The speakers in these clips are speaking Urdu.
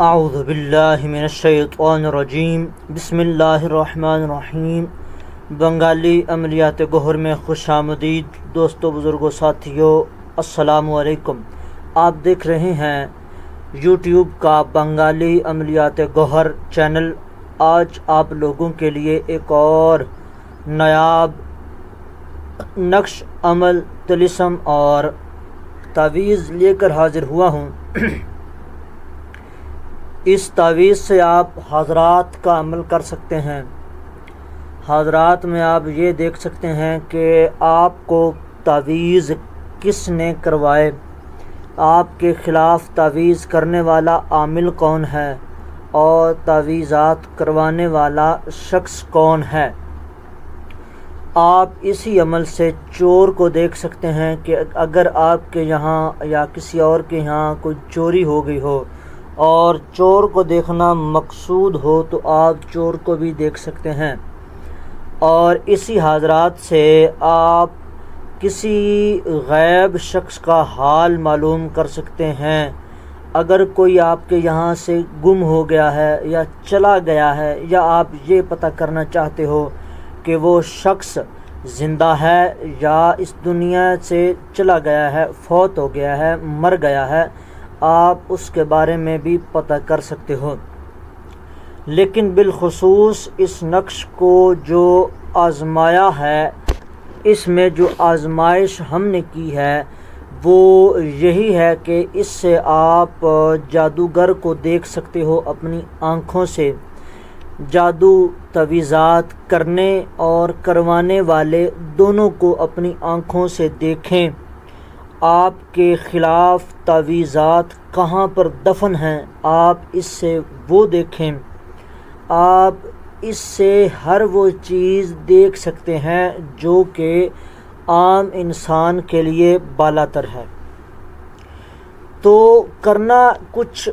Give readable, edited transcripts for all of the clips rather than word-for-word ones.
اعوذ باللہ من الشیطان الرجیم بسم اللہ الرحمن الرحیم۔ بنگالی عملیات گوہر میں خوش آمدید دوستو، بزرگوں، ساتھیوں، السلام علیکم۔ آپ دیکھ رہے ہیں یوٹیوب کا بنگالی عملیات گوہر چینل۔ آج آپ لوگوں کے لیے ایک اور نایاب نقش، عمل، طلسم اور تعویذ لے کر حاضر ہوا ہوں۔ اس تعویذ سے آپ حضرات کا عمل کر سکتے ہیں۔ حضرات میں آپ یہ دیکھ سکتے ہیں کہ آپ کو تعویذ کس نے کروائے، آپ کے خلاف تعویذ کرنے والا عامل کون ہے اور تعویذات کروانے والا شخص کون ہے۔ آپ اسی عمل سے چور کو دیکھ سکتے ہیں کہ اگر آپ کے یہاں یا کسی اور کے یہاں کوئی چوری ہو گئی ہو اور چور کو دیکھنا مقصود ہو تو آپ چور کو بھی دیکھ سکتے ہیں، اور اسی حضرات سے آپ کسی غیب شخص کا حال معلوم کر سکتے ہیں۔ اگر کوئی آپ کے یہاں سے گم ہو گیا ہے یا چلا گیا ہے، یا آپ یہ پتہ کرنا چاہتے ہو کہ وہ شخص زندہ ہے یا اس دنیا سے چلا گیا ہے، فوت ہو گیا ہے، مر گیا ہے، آپ اس کے بارے میں بھی پتہ کر سکتے ہو۔ لیکن بالخصوص اس نقش کو جو آزمایا ہے، اس میں جو آزمائش ہم نے کی ہے وہ یہی ہے کہ اس سے آپ جادوگر کو دیکھ سکتے ہو اپنی آنکھوں سے۔ جادو، تعویذات کرنے اور کروانے والے دونوں کو اپنی آنکھوں سے دیکھیں۔ آپ کے خلاف تعویذات کہاں پر دفن ہیں، آپ اس سے وہ دیکھیں۔ آپ اس سے ہر وہ چیز دیکھ سکتے ہیں جو کہ عام انسان کے لیے بالاتر ہے۔ تو کرنا کچھ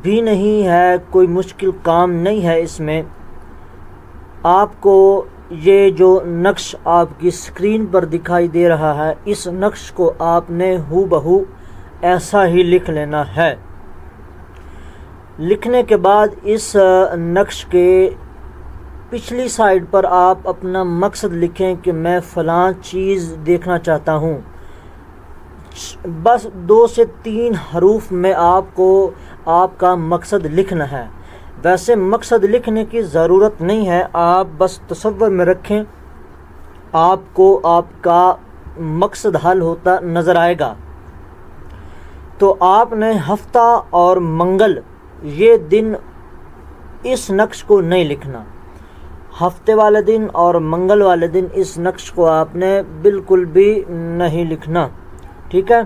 بھی نہیں ہے، کوئی مشکل کام نہیں ہے اس میں۔ آپ کو یہ جو نقش آپ کی اسکرین پر دکھائی دے رہا ہے، اس نقش کو آپ نے ہو بہو ایسا ہی لکھ لینا ہے۔ لکھنے کے بعد اس نقش کے پچھلی سائڈ پر آپ اپنا مقصد لکھیں کہ میں فلاں چیز دیکھنا چاہتا ہوں۔ بس 2 سے 3 حروف میں آپ کو آپ کا مقصد لکھنا ہے۔ ویسے مقصد لکھنے کی ضرورت نہیں ہے، آپ بس تصور میں رکھیں، آپ کو آپ کا مقصد حل ہوتا نظر آئے گا۔ تو آپ نے ہفتہ اور منگل یہ دن اس نقش کو نہیں لکھنا۔ ہفتے والے دن اور منگل والے دن اس نقش کو آپ نے بالکل بھی نہیں لکھنا، ٹھیک ہے؟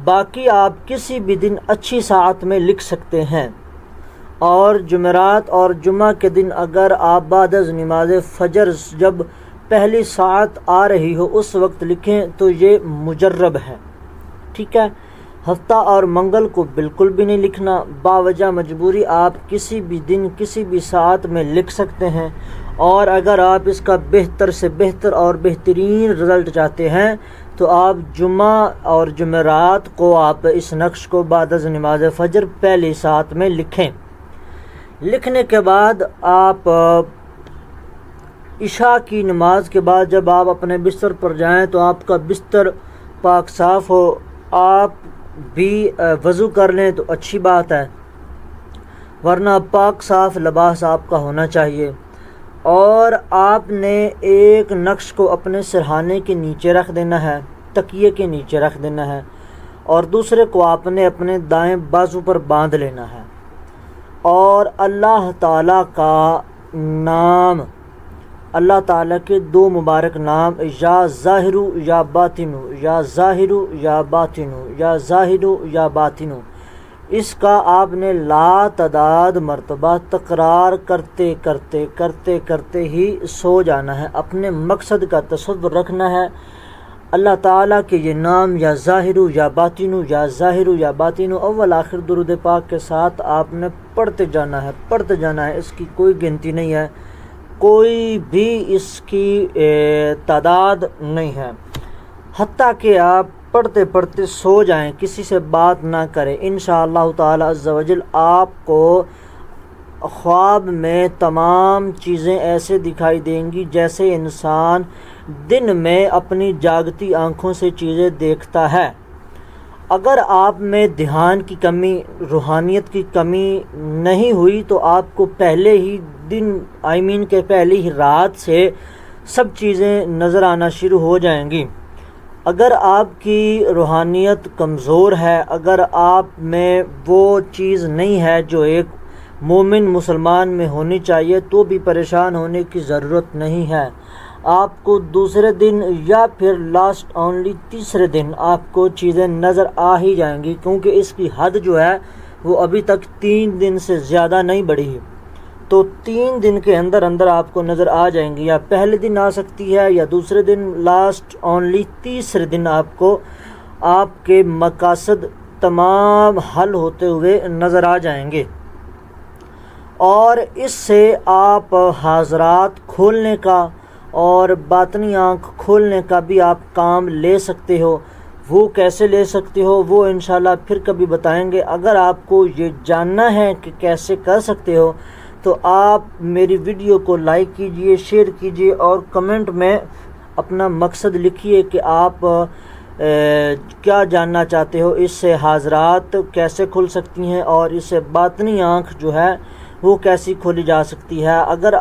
باقی آپ کسی بھی دن اچھی ساعت میں لکھ سکتے ہیں، اور جمعرات اور جمعہ کے دن اگر آپ بعد از نماز فجر جب پہلی ساعت آ رہی ہو اس وقت لکھیں تو یہ مجرب ہے، ٹھیک ہے؟ ہفتہ اور منگل کو بالکل بھی نہیں لکھنا۔ باوجہ مجبوری آپ کسی بھی دن کسی بھی ساعت میں لکھ سکتے ہیں، اور اگر آپ اس کا بہتر سے بہتر اور بہترین رزلٹ چاہتے ہیں تو آپ جمعہ اور جمعرات کو آپ اس نقش کو بعد از نماز فجر پہلی ساعت میں لکھیں۔ لکھنے کے بعد آپ عشاء کی نماز کے بعد جب آپ اپنے بستر پر جائیں تو آپ کا بستر پاک صاف ہو، آپ بھی وضو کر لیں تو اچھی بات ہے، ورنہ پاک صاف لباس آپ کا ہونا چاہیے۔ اور آپ نے ایک نقش کو اپنے سرہانے کے نیچے رکھ دینا ہے، تکیے کے نیچے رکھ دینا ہے، اور دوسرے کو آپ نے اپنے دائیں بازو پر باندھ لینا ہے، اور اللہ تعالیٰ کا نام، اللہ تعالیٰ کے 2 مبارک نام، یا ظاہرو یا باطنو، یا ظاہرو یا باطنو، یا ظاہرو یا باطنو، اس کا آپ نے لا تعداد مرتبہ تکرار کرتے کرتے کرتے کرتے ہی سو جانا ہے۔ اپنے مقصد کا تصور رکھنا ہے، اللہ تعالیٰ کے یہ نام، یا ظاہرو یا باطنو، یا ظاہرو یا باطنو، اول آخر درود پاک کے ساتھ آپ نے پڑھتے جانا ہے، پڑھتے جانا ہے۔ اس کی کوئی گنتی نہیں ہے، کوئی بھی اس کی تعداد نہیں ہے، حتیٰ کہ آپ پڑھتے پڑھتے سو جائیں، کسی سے بات نہ کریں، انشاءاللہ تعالی عز و جل آپ کو خواب میں تمام چیزیں ایسے دکھائی دیں گی جیسے انسان دن میں اپنی جاگتی آنکھوں سے چیزیں دیکھتا ہے۔ اگر آپ میں دھیان کی کمی، روحانیت کی کمی نہیں ہوئی تو آپ کو پہلے ہی دن کہ پہلی ہی رات سے سب چیزیں نظر آنا شروع ہو جائیں گی۔ اگر آپ کی روحانیت کمزور ہے، اگر آپ میں وہ چیز نہیں ہے جو ایک مومن مسلمان میں ہونی چاہیے، تو بھی پریشان ہونے کی ضرورت نہیں ہے۔ آپ کو دوسرے دن یا پھر لاسٹ اونلی تیسرے دن آپ کو چیزیں نظر آ ہی جائیں گی، کیونکہ اس کی حد جو ہے وہ ابھی تک 3 دن سے زیادہ نہیں بڑھی، تو 3 دن کے اندر اندر آپ کو نظر آ جائیں گی، یا پہلے دن آ سکتی ہے یا دوسرے دن، لاسٹ اونلی تیسرے دن آپ کو آپ کے مقاصد تمام حل ہوتے ہوئے نظر آ جائیں گے۔ اور اس سے آپ حاضرات کھولنے کا اور باطنی آنکھ کھولنے کا بھی آپ کام لے سکتے ہو۔ وہ کیسے لے سکتے ہو وہ انشاءاللہ پھر کبھی بتائیں گے۔ اگر آپ کو یہ جاننا ہے کہ کیسے کر سکتے ہو تو آپ میری ویڈیو کو لائک کیجئے، شیئر کیجئے اور کمنٹ میں اپنا مقصد لکھیے کہ آپ کیا جاننا چاہتے ہو، اس سے حاضرات کیسے کھل سکتی ہیں اور اس سے باطنی آنکھ جو ہے وہ کیسی کھولی جا سکتی ہے۔ اگر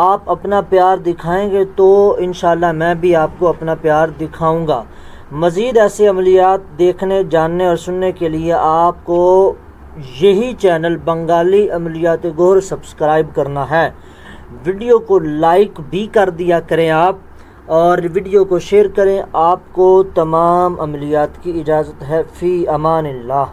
آپ اپنا پیار دکھائیں گے تو انشاءاللہ میں بھی آپ کو اپنا پیار دکھاؤں گا۔ مزید ایسے عملیات دیکھنے، جاننے اور سننے کے لیے آپ کو یہی چینل بنگالی عملیات گور سبسکرائب کرنا ہے۔ ویڈیو کو لائک بھی کر دیا کریں آپ، اور ویڈیو کو شیئر کریں۔ آپ کو تمام عملیات کی اجازت ہے۔ فی امان اللہ۔